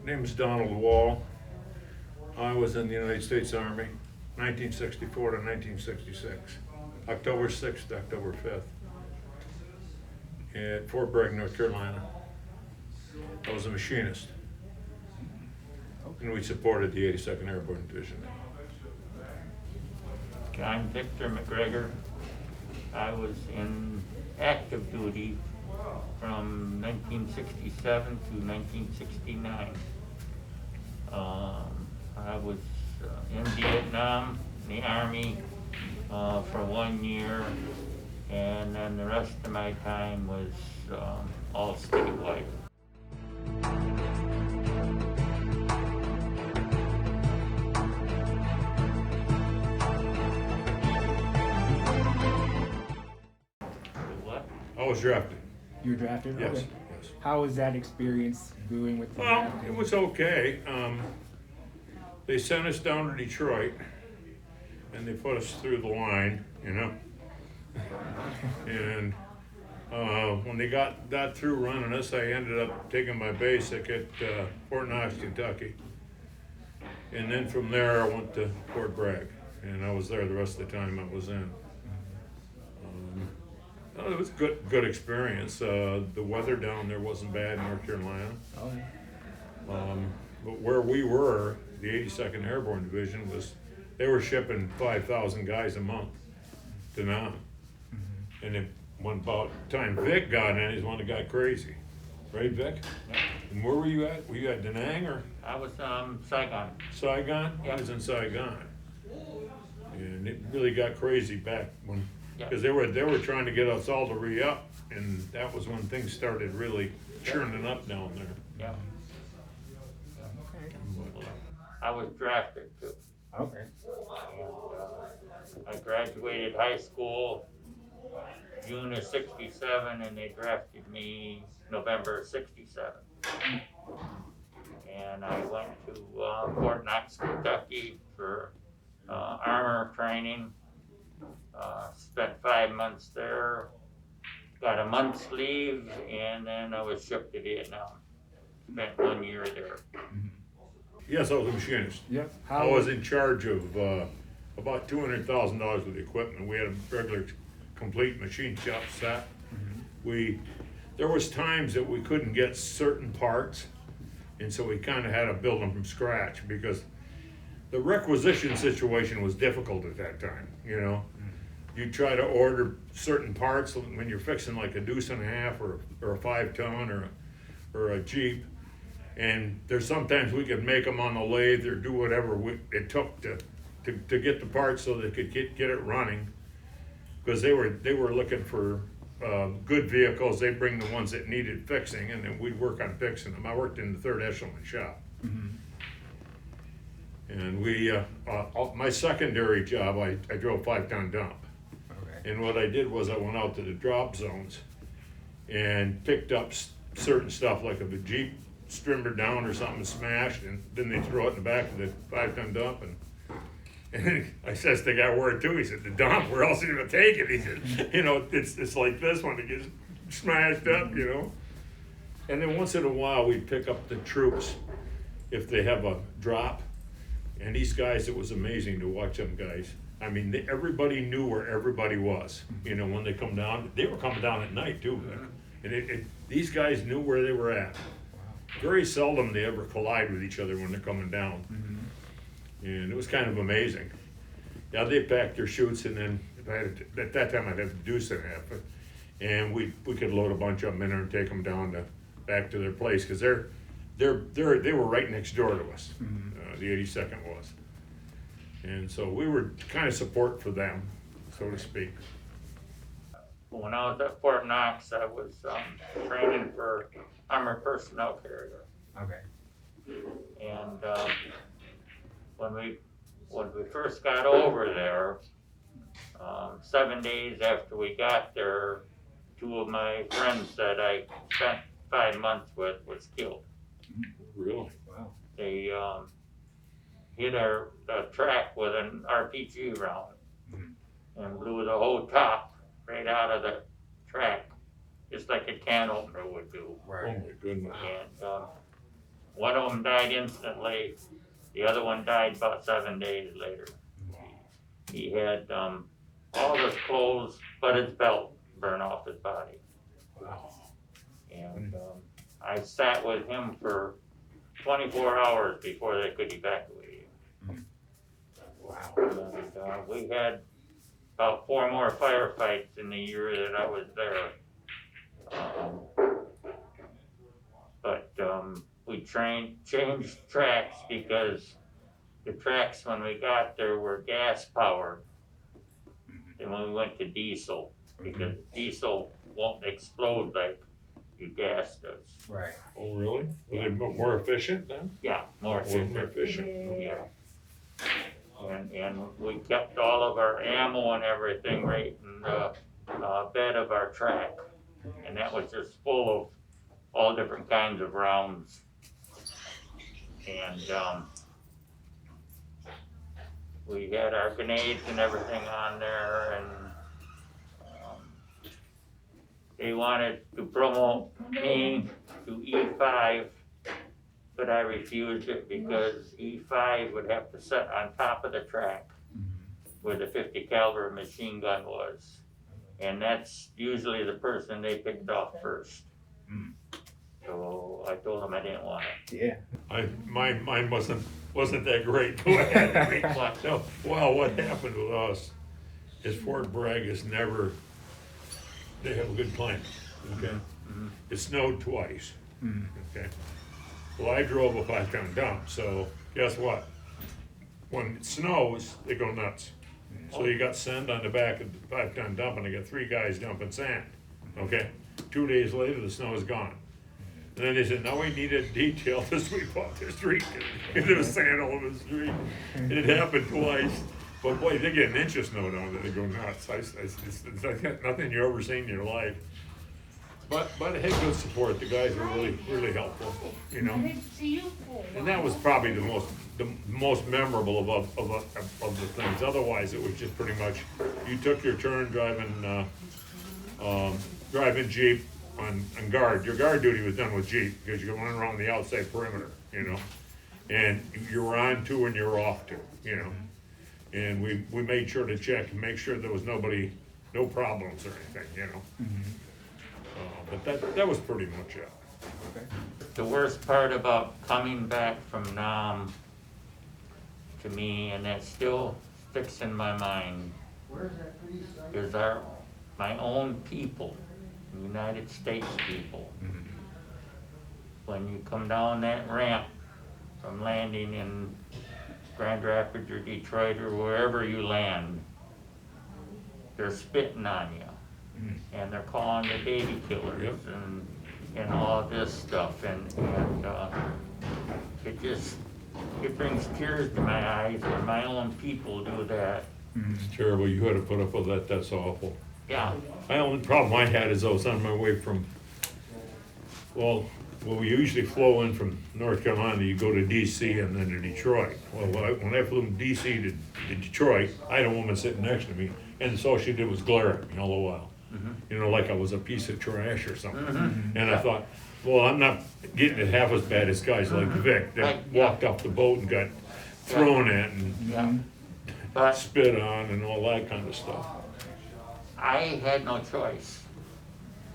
Name is Donald Wall. I was in the United States Army, 1964 to 1966, October 6th to October 5th, at Fort Bragg, North Carolina. I was a machinist, and we supported the 82nd Airborne Division. I'm Victor McGregor. I was in active duty from 1967 to 1969. I was in Vietnam, in the Army, for 1 year, and then the rest of my time was all statewide. What? I was drafted. You were drafted? Yes, Okay. yes. How was that experience doing with the Well, draft? it was okay. They sent us down to Detroit, and they put us through the line, you know. And when they got that through running us, I ended up taking my basic at Fort Knox, Kentucky. And then from there, I went to Fort Bragg, and I was there the rest of the time I was in. It was a good experience. The weather down there wasn't bad in North Carolina. Oh, yeah. But where we were, the 82nd Airborne Division they were shipping 5,000 guys a month to Nam. And then when about time Vic got in, he's one that got crazy. Right, Vic? Yeah. And where were you at? Were you at Da Nang or I was Saigon. Saigon? I Yeah. was in Saigon. And it really got crazy back when, Yeah. because they were trying to get us all to re-up, and that was when things started really churning up down there. Yeah, Okay. I was drafted too. Okay. I graduated high school June of '67, and they drafted me November of '67. And I went to Fort Knox, Kentucky for armor training. Spent 5 months there, got a month's leave, and then I was shipped to Vietnam. Spent 1 year there. Yes, I was a machinist. Yep. I was in charge of about $200,000 worth of equipment. We had a regular complete machine shop set. There was times that we couldn't get certain parts, and so we kind of had to build them from scratch because the requisition situation was difficult at that time, you know. You try to order certain parts when you're fixing like a deuce and a half or a 5-ton or a Jeep, and there's sometimes we could make them on the lathe or do whatever it took to get the parts so they could get it running, because they were looking for good vehicles. They'd bring the ones that needed fixing, and then we'd work on fixing them. I worked in the 3rd Echelon shop. And my secondary job, I drove 5-ton dump. Okay. And what I did was I went out to the drop zones and picked up certain stuff, like if a Jeep strimmered down or something smashed, and then they throw it in the back of the 5-ton dump. And I says to the guy, where to? He said, the dump, where else are you gonna take it? He said, you know, it's like this one, it gets smashed up, you know? And then once in a while, we'd pick up the troops if they have a drop. And these guys, it was amazing to watch them guys. I mean, everybody knew where everybody was. You know, when they come down, they were coming down at night too. And these guys knew where they were at. Very seldom they ever collide with each other when they're coming down. And it was kind of amazing. Yeah, they packed their chutes, and then at that time I'd have the deuce and a half. And we could load a bunch of them in there and take them down back to their place, because they were right next door to us. The 82nd was. And so we were kind of support for them, so to speak. When I was at Fort Knox, I was training for armored personnel carrier. Okay. And when we first got over there, 7 days after we got there, 2 of my friends that I spent 5 months with was killed. Really? Wow. They hit our track with an RPG round and blew the whole top right out of the track, just like a can opener would do. Oh my goodness. And one of them died instantly, the other one died about 7 days later. He had, all his clothes but his belt burned off his body. Wow. And, I sat with him for 24 hours before they could evacuate him. Wow. And, we had about 4 more firefights in the year that I was there. But we changed tracks because the tracks when we got there were gas powered. And when we went to diesel, because diesel won't explode like your gas does. Right. Oh, really? Were they more efficient then? Yeah, more efficient. More efficient. Yeah. And we kept all of our ammo and everything right in the bed of our track. And that was just full of all different kinds of rounds. And we had our grenades and everything on there, and they wanted to promote me to E5, but I refused it because E5 would have to sit on top of the track where the 50 caliber machine gun was. And that's usually the person they picked off first. So I told them I didn't want it. Yeah. Mine wasn't that great. Go ahead. I mean, no, well, what happened with us is Fort Bragg is never, they have a good climate, okay? It snowed twice, okay? Well, I drove a 5-ton dump, so guess what? When it snows, they go nuts. So you got sand on the back of the 5-ton dump, and I got 3 guys dumping sand, okay? 2 days later, the snow is gone. And then they said, now we need a detail to sweep off the street, because there was sand all over the street. And it happened twice, but boy, they get an inch of snow down there, they go nuts. It's like nothing you ever seen in your life. But it had good support, the guys were really helpful, you know? And that was probably the most memorable of the things. Otherwise, it was just pretty much, you took your turn driving Jeep on guard. Your guard duty was done with Jeep, because you went around the outside perimeter, you know? And you were on to and you were off to, you know? And we made sure to check and make sure there was no problems or anything, you know? But that was pretty much it. Okay. The worst part about coming back from Nam to me, and that still sticks in my mind, is my own people, United States people. When you come down that ramp from landing in Grand Rapids or Detroit or wherever you land, they're spitting on you. And they're calling the baby killers. Yep. And all this stuff, and it brings tears to my eyes when my own people do that. It's terrible, you had to put up with that, that's awful. Yeah, The only problem I had is I was on my way from, well, we usually flow in from North Carolina, you go to DC and then to Detroit. Well, when I flew from DC to Detroit, I had a woman sitting next to me, and so all she did was glare at me all the while. You know, like I was a piece of trash or something. And I thought, well, I'm not getting it half as bad as guys like Vic that Right, yeah. walked off the boat and got thrown at and yeah. But spit on and all that kind of stuff. I had no choice.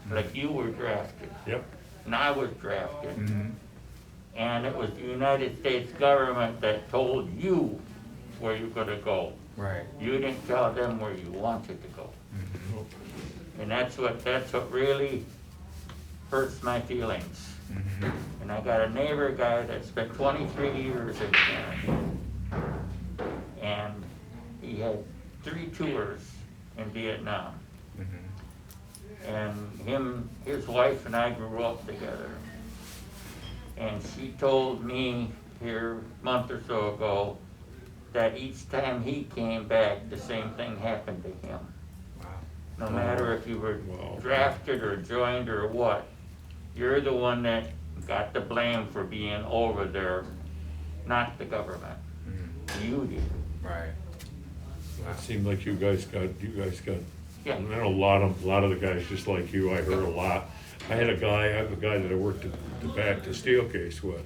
Like you were drafted, Yep. and I was drafted. And it was the United States government that told you where you're gonna go. Right. You didn't tell them where you wanted to go. And that's what really hurts my feelings. And I got a neighbor guy that spent 23 years in Canada. And he had 3 tours in Vietnam. And his wife and I grew up together. And she told me here a month or so ago that each time he came back, the same thing happened to him. No matter if you were Wow. drafted or joined or what, you're the one that got the blame for being over there, not the government. You did. Right. It seemed like you guys got, Yeah. I know a lot of the guys just like you, I heard a lot. I have a guy that I worked the back to steel case with,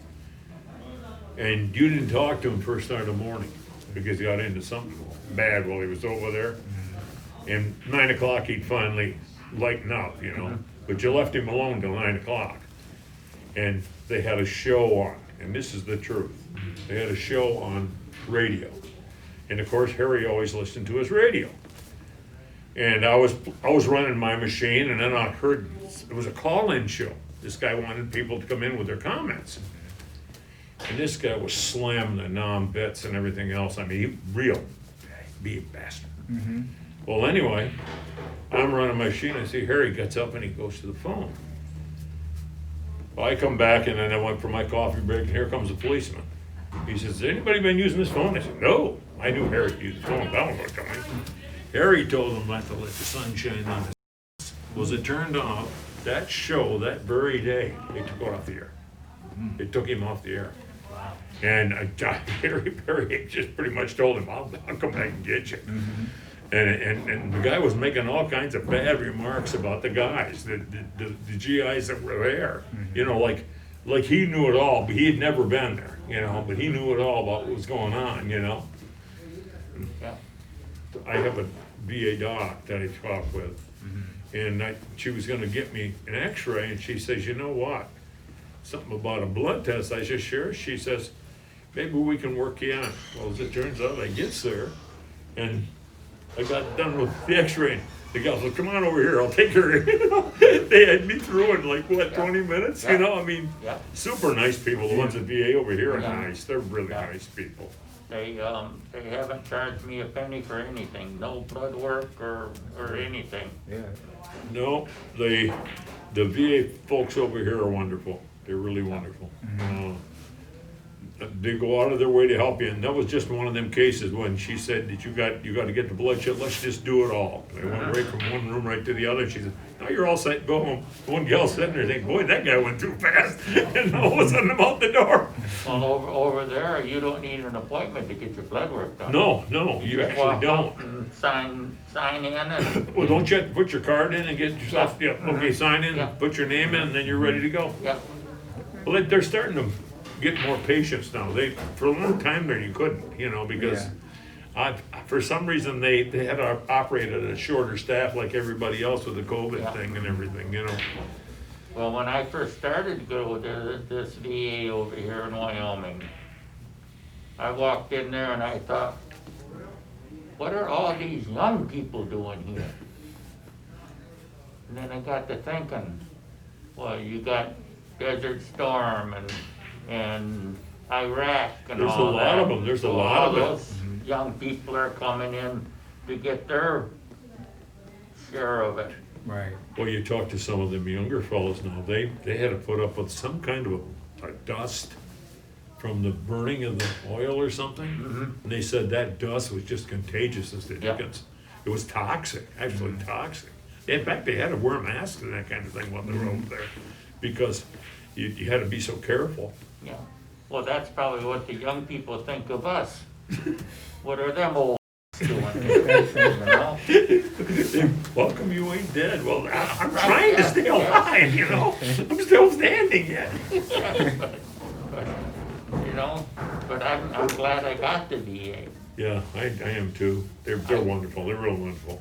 And you didn't talk to him first thing in the morning because he got into something bad while he was over there. And 9 o'clock he'd finally lighten up, you know, but you left him alone till 9 o'clock. And they had a show on, and this is the truth. They had a show on radio. And of course, Harry always listened to his radio. And I was running my machine, and then I heard it was a call-in show. This guy wanted people to come in with their comments. And this guy was slamming the non-bits and everything else. I mean, he real be a bastard. Well, anyway, I'm running my machine. I see Harry gets up and he goes to the phone. Well, I come back and then I went for my coffee break, and here comes the policeman. He says, "Has anybody been using this phone?" I said, "No." I knew Harry used the phone. That was coming. Harry told him not to let the sun shine on his. Was it turned off? That show, that very day, they took it off the air. They took him off the air. And Harry just pretty much told him, I'll come back and get you. And the guy was making all kinds of bad remarks about the guys, the GIs that were there. You know, like he knew it all, but he had never been there, you know, but he knew it all about what was going on, you know. Yeah. I have a VA doc that I talked with, and she was gonna get me an x-ray, and she says, "You know what? Something about a blood test." I said, "Sure." She says, "Maybe we can work you in." Well, as it turns out, I gets there, and I got done with the x-ray. The gal said, "Come on over here, I'll take her in." You know, they had me through in like, what, 20 minutes? You know, I mean, super nice people. The ones at VA over here are nice. They're really nice people. They haven't charged me a penny for anything, no blood work or anything. Yeah. No, the VA folks over here are wonderful. They're really wonderful. They go out of their way to help you, and that was just one of them cases when she said that you got to get the blood shit. Let's just do it all. They went right from one room right to the other. She said, "Now you're all set. Go home." One gal sitting there thinking, "Boy, that guy went too fast," and all of a sudden I'm out the door. Well, over there, you don't need an appointment to get your blood work done. No, you Just actually walk don't. up and sign in and, Well, don't you have to put your card in and get yourself? Yeah. Okay, sign in, Yeah. put your name in, and then you're ready to go. yeah, Well, they're starting to get more patients now. For a long time there, you couldn't, you know, because for some reason they had to operate at a shorter staff like everybody else with the COVID thing and everything, you know. well, when I first started to go to this VA over here in Wyoming, I walked in there and I thought, what are all these young people doing here? And then I got to thinking, well, you got Desert Storm and Iraq and There's all a lot of them. There's a So lot all of it. those young people are coming in to get their share of it. Right. Well, you talk to some of them younger fellows now, they had to put up with some kind of a dust from the burning of the oil or something. And they said that dust was just contagious as the dickens. It was toxic, actually toxic. In fact, they had to wear masks and that kind of thing while they were over there, because you had to be so careful. Yeah, well, that's probably what the young people think of us. What are them old doing here, you know? How come you ain't dead? Well, I'm trying to stay alive, you know? I'm still standing yet. But, you know, but I'm glad I got the VA. Yeah, I am too. They're wonderful. They're real wonderful.